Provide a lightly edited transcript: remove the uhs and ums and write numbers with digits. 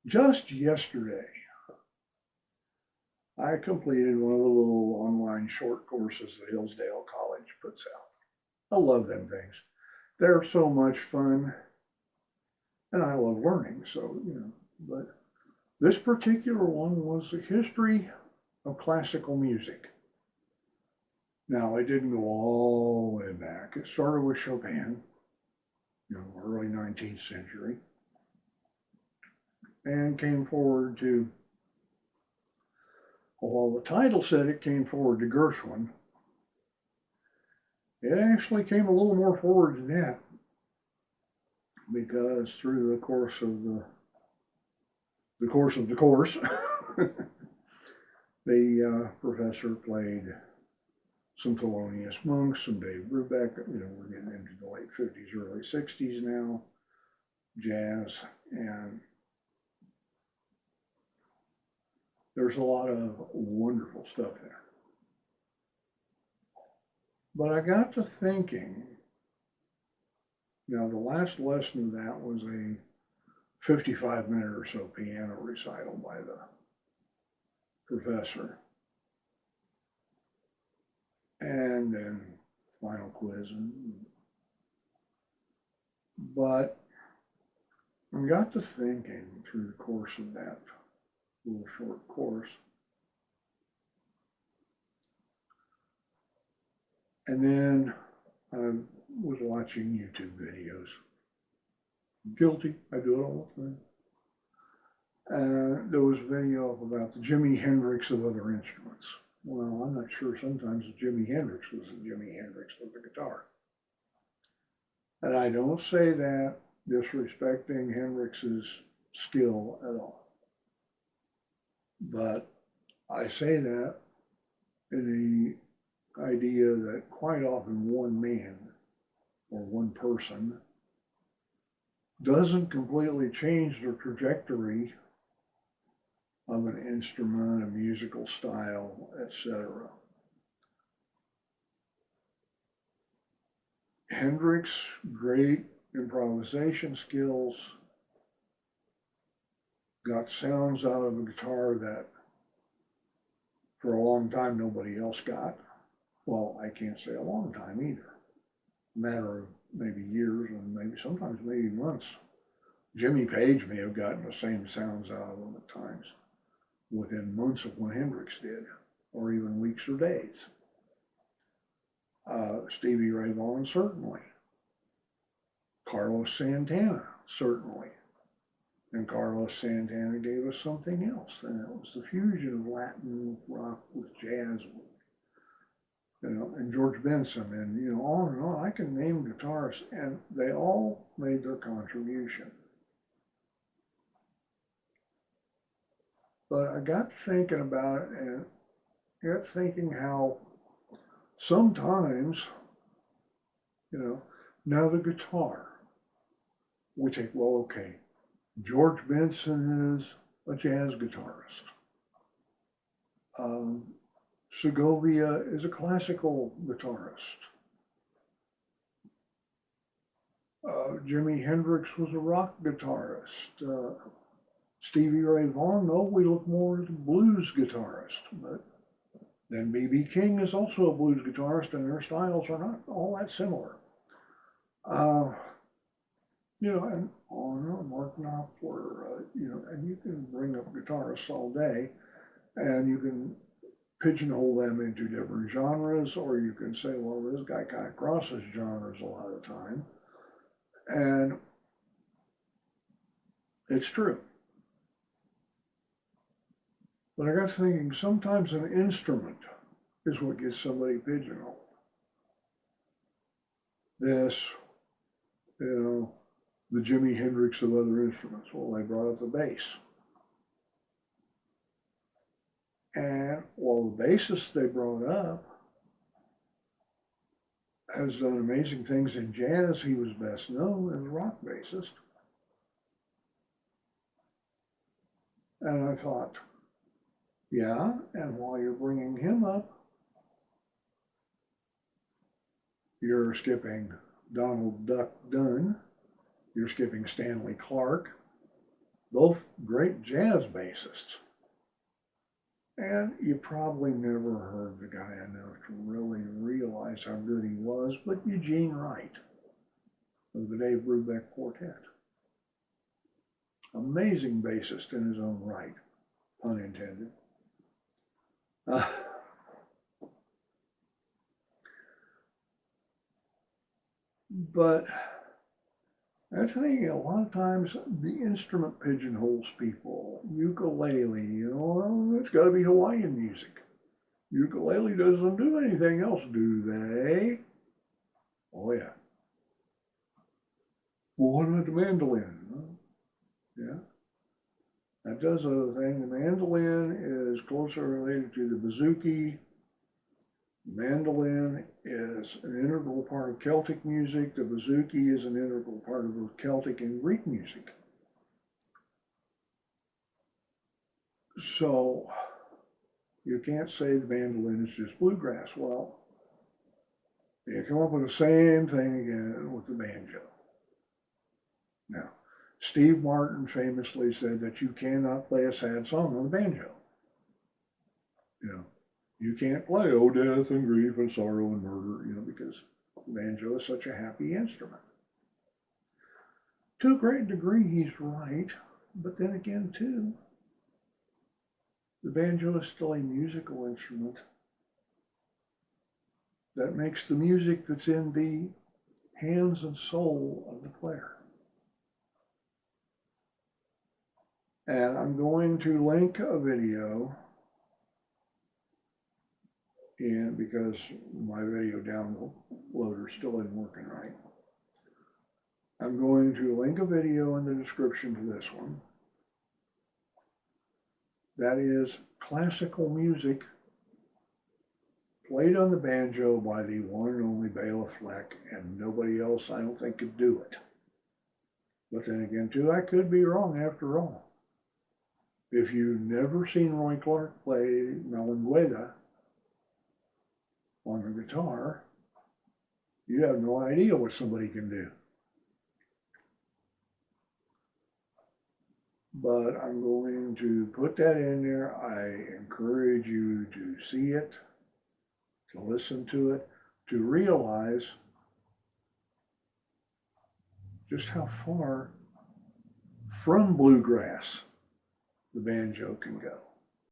Just yesterday, I completed one of the little online short courses that Hillsdale College puts out. I love them things. They're so much fun, and I love learning, but this particular one was the history of classical music. Now, it didn't go all the way back. It started with Chopin, early 19th century, and came forward to, although the title said it came forward to Gershwin, it actually came a little more forward than that because through the course of the course of the course, the professor played some Thelonious Monk, some Dave Brubeck. We're getting into the late 50s, early 60s now, jazz, and there's a lot of wonderful stuff there. But I got to thinking, the last lesson of that was a 55-minute or so piano recital by the professor. And then final quiz. But I got to thinking through the course of that little short course. And then I was watching YouTube videos. Guilty, I do it all the time. There was a video about the Jimi Hendrix of other instruments. Well, I'm not sure sometimes Jimi Hendrix was the Jimi Hendrix of the guitar. And I don't say that disrespecting Hendrix's skill at all. But I say that in the idea that quite often one man or one person doesn't completely change the trajectory of an instrument, a musical style, etc. Hendrix, great improvisation skills, got sounds out of a guitar that for a long time nobody else got. Well, I can't say a long time either. A matter of maybe years and sometimes maybe months. Jimmy Page may have gotten the same sounds out of them at times within months of when Hendrix did, or even weeks or days. Stevie Ray Vaughan, certainly. Carlos Santana, certainly. And Carlos Santana gave us something else, and it was the fusion of Latin rock with jazz, and George Benson, and on and on. I can name guitarists, and they all made their contribution. But I got thinking about it, and got thinking how sometimes, now the guitar, we think, well, okay, George Benson is a jazz guitarist. Segovia is a classical guitarist. Jimi Hendrix was a rock guitarist. Stevie Ray Vaughan, no, we look more as a blues guitarist. But then B.B. King is also a blues guitarist, and their styles are not all that similar. And on and on, Mark Knopfler, and you can bring up guitarists all day, and you can pigeonhole them into different genres, or you can say, well, this guy kind of crosses genres a lot of the time. And it's true. But I got thinking, sometimes an instrument is what gets somebody pigeonholed. This, the Jimi Hendrix of other instruments. Well, they brought up the bass. And while the bassist they brought up has done amazing things in jazz, he was best known as a rock bassist. And I thought, yeah, and while you're bringing him up, you're skipping Donald Duck Dunn, you're skipping Stanley Clarke, both great jazz bassists. And you probably never heard the guy enough to really realize how good he was, but Eugene Wright of the Dave Brubeck Quartet. Amazing bassist in his own right, pun intended. But I think a lot of times the instrument pigeonholes people. Ukulele, well, it's got to be Hawaiian music. Ukulele doesn't do anything else, do they? Oh, yeah. Well, what about the mandolin? Yeah, that does other thing. The mandolin is closer related to the bouzouki. The mandolin is an integral part of Celtic music. The bouzouki is an integral part of both Celtic and Greek music. So you can't say the mandolin is just bluegrass. Well, you come up with the same thing again with the banjo. Now, Steve Martin famously said that you cannot play a sad song on the banjo. You can't play, oh, death and grief and sorrow and murder, because the banjo is such a happy instrument. To a great degree, he's right, but then again, too, the banjo is still a musical instrument that makes the music that's in the hands and soul of the player. And I'm going to link a video in because my video downloader still isn't working right. I'm going to link a video in the description to this one. That is classical music played on the banjo by the one and only Bela Fleck, and nobody else I don't think could do it. But then again, too, I could be wrong after all. If you've never seen Roy Clark play Malangueda on the guitar, you have no idea what somebody can do. But I'm going to put that in there. I encourage you to see it, to listen to it, to realize just how far from bluegrass the banjo can go.